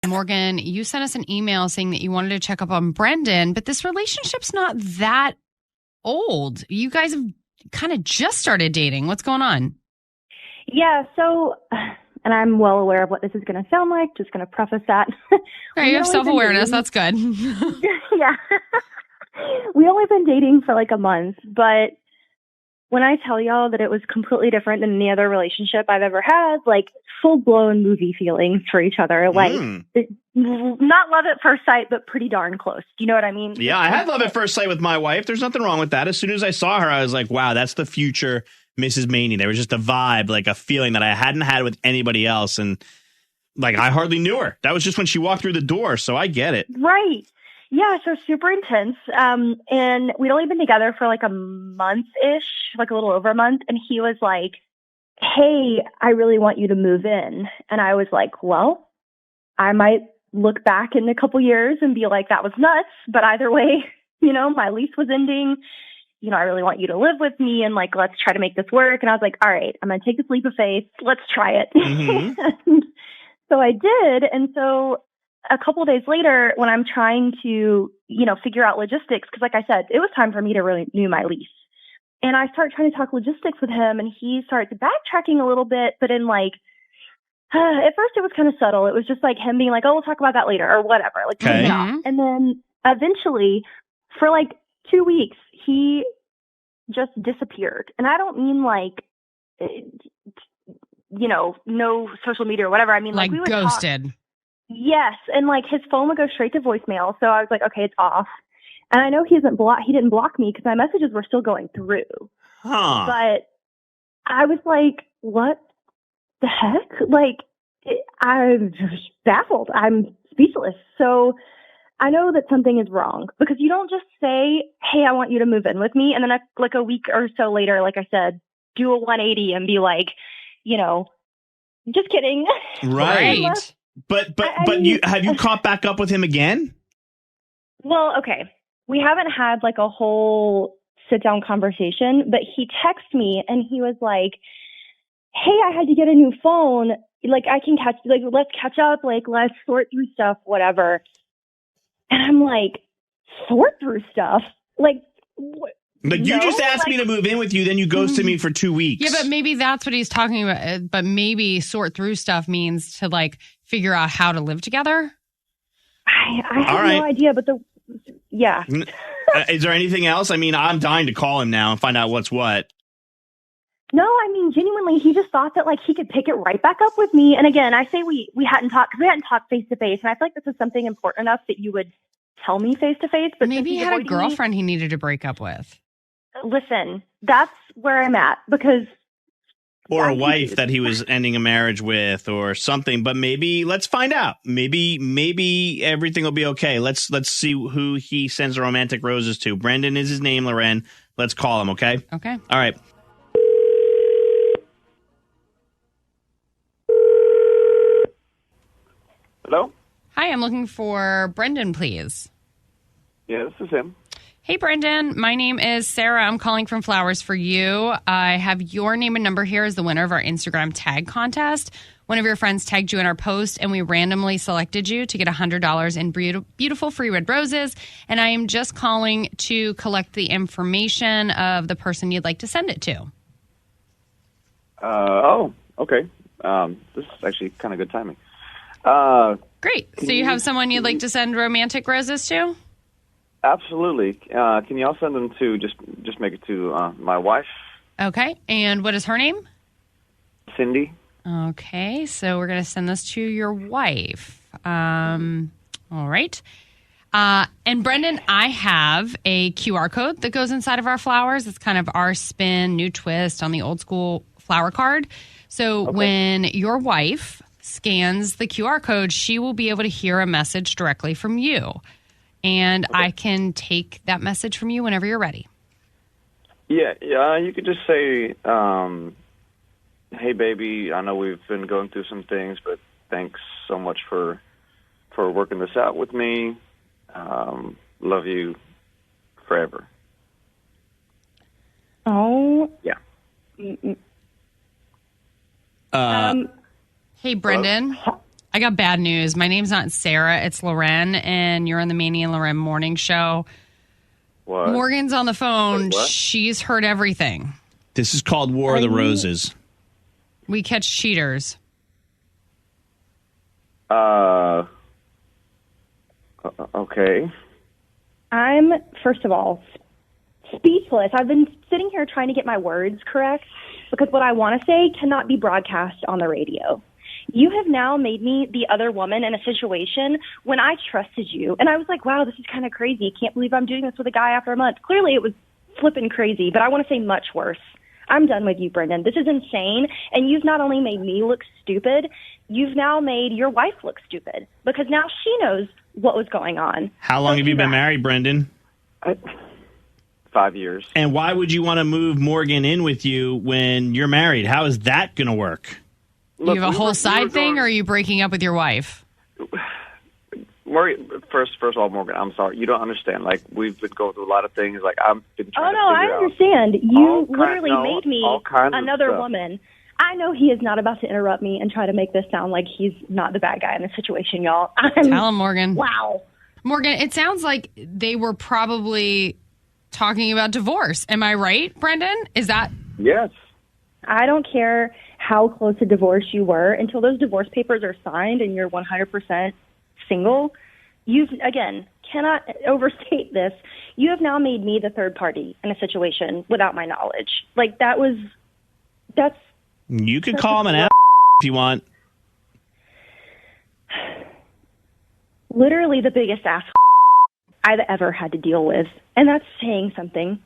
Morgan, you sent us an email saying that you wanted to check up on Brendan, but this relationship's not that old. You guys have kind of just started dating. What's going on? Yeah, so, and I'm well aware of what this is going to sound like. Just going to preface that. Okay, you have self-awareness. That's good. Yeah. We only been dating for like a month, but when I tell y'all that it was completely different than any other relationship I've ever had, like full-blown movie feelings for each other. Like, not love at first sight, but pretty darn close. Do you know what I mean? Yeah, I had love at first sight with my wife. There's nothing wrong with that. As soon as I saw her, I was like, wow, that's the future Mrs. Maney. There was just a vibe, like a feeling that I hadn't had with anybody else. And like, I hardly knew her. That was just when she walked through the door. So I get it. Right. Yeah, so super intense. And we'd only been together for like a month-ish, like a little over a month. And he was like, hey, I really want you to move in. And I was like, well, I might look back in a couple years and be like, that was nuts. But either way, you know, my lease was ending. You know, I really want you to live with me and like, let's try to make this work. And I was like, all right, I'm going to take this leap of faith. Let's try it. And so I did. And so a couple of days later, when I'm trying to, you know, figure out logistics, because like I said, it was time for me to renew my lease. And I start trying to talk logistics with him, and he starts backtracking a little bit, but in like, at first it was kind of subtle. It was just like him being like, oh, we'll talk about that later or whatever. Like, Okay. And then eventually, for like 2 weeks, he just disappeared. And I don't mean like, you know, no social media or whatever. I mean, like we would ghosted. Talk. Yes. And like his phone would go straight to voicemail. So I was like, okay, it's off. And I know he didn't block me because my messages were still going through. But I was like, what the heck? Like, I'm just baffled. I'm speechless. So I know that something is wrong because you don't just say, hey, I want you to move in with me. And then like a week or so later, like I said, do a 180 and be like, you know, just kidding. Right. But you have you caught back up with him again? Well, okay. We haven't had like a whole sit down conversation, but he texted me and he was like, hey, I had to get a new phone. Like I can let's catch up. Like let's sort through stuff, whatever. And I'm like, sort through stuff? Like, Like you just asked me to move in with you, then you ghosted me for 2 weeks. Yeah, but maybe that's what he's talking about. But maybe sort through stuff means to like figure out how to live together. I have no idea, but yeah. Is there anything else? I mean, I'm dying to call him now and find out what's what. No, I mean, genuinely, he just thought that like he could pick it right back up with me. And again, I say we hadn't talked face to face, and I feel like this is something important enough that you would tell me face to face. But maybe he had a girlfriend he needed to break up with. Listen, that's where I'm at because. Or a wife that he was ending a marriage with or something. But maybe let's find out. Maybe everything will be okay. Let's see who he sends the romantic roses to. Brendan is his name, Loren. Let's call him, okay? Okay. All right. Hello? Hi, I'm looking for Brendan, please. Yeah, this is him. Hey, Brendan. My name is Sarah. I'm calling from Flowers for You. I have your name and number here as the winner of our Instagram tag contest. One of your friends tagged you in our post, and we randomly selected you to get $100 in beautiful free red roses. And I am just calling to collect the information of the person you'd like to send it to. Okay. This is actually kind of good timing. Great. So you have someone you'd like to send romantic roses to? Absolutely. Can you all send them to just make it to my wife? Okay. And what is her name? Cindy. Okay. So we're going to send this to your wife. All right. And Brendan, I have a QR code that goes inside of our flowers. It's kind of our spin, new twist on the old school flower card. So when your wife scans the QR code, she will be able to hear a message directly from you. And I can take that message from you whenever you're ready. Yeah, you could just say, hey, baby, I know we've been going through some things, but thanks so much for working this out with me. Love you forever. Oh. Yeah. Hey, Brendan. I got bad news. My name's not Sarah. It's Loren, and you're on the Manny and Loren morning show. What? Morgan's on the phone. Wait, what? She's heard everything. This is called War of the Roses. We catch cheaters. Okay. I'm, first of all, speechless. I've been sitting here trying to get my words correct because what I want to say cannot be broadcast on the radio. You have now made me the other woman in a situation when I trusted you. And I was like, wow, this is kind of crazy. Can't believe I'm doing this with a guy after a month. Clearly it was flipping crazy, but I want to say much worse. I'm done with you, Brendan. This is insane. And you've not only made me look stupid, you've now made your wife look stupid because now she knows what was going on. How long have you been married, Brendan? 5 years. And why would you want to move Morgan in with you when you're married? How is that going to work? Look, you have a whole side thing, or are you breaking up with your wife? First of all, Morgan, I'm sorry. You don't understand. Like, we've been going through a lot of things. Like, I've been trying to figure I understand. You literally no, made me all kinds of another stuff. woman. I know he is not about to interrupt me and try to make this sound like he's not the bad guy in the situation, y'all. Tell him, Morgan. Wow. Morgan, it sounds like they were probably talking about divorce. Am I right, Brendan? Is that... Yes. I don't care how close to divorce you were until those divorce papers are signed and you're 100% single. You, again, cannot overstate this. You have now made me the third party in a situation without my knowledge. Like, that's... You could call him an ass if you want. Literally the biggest ass I've ever had to deal with. And that's saying something.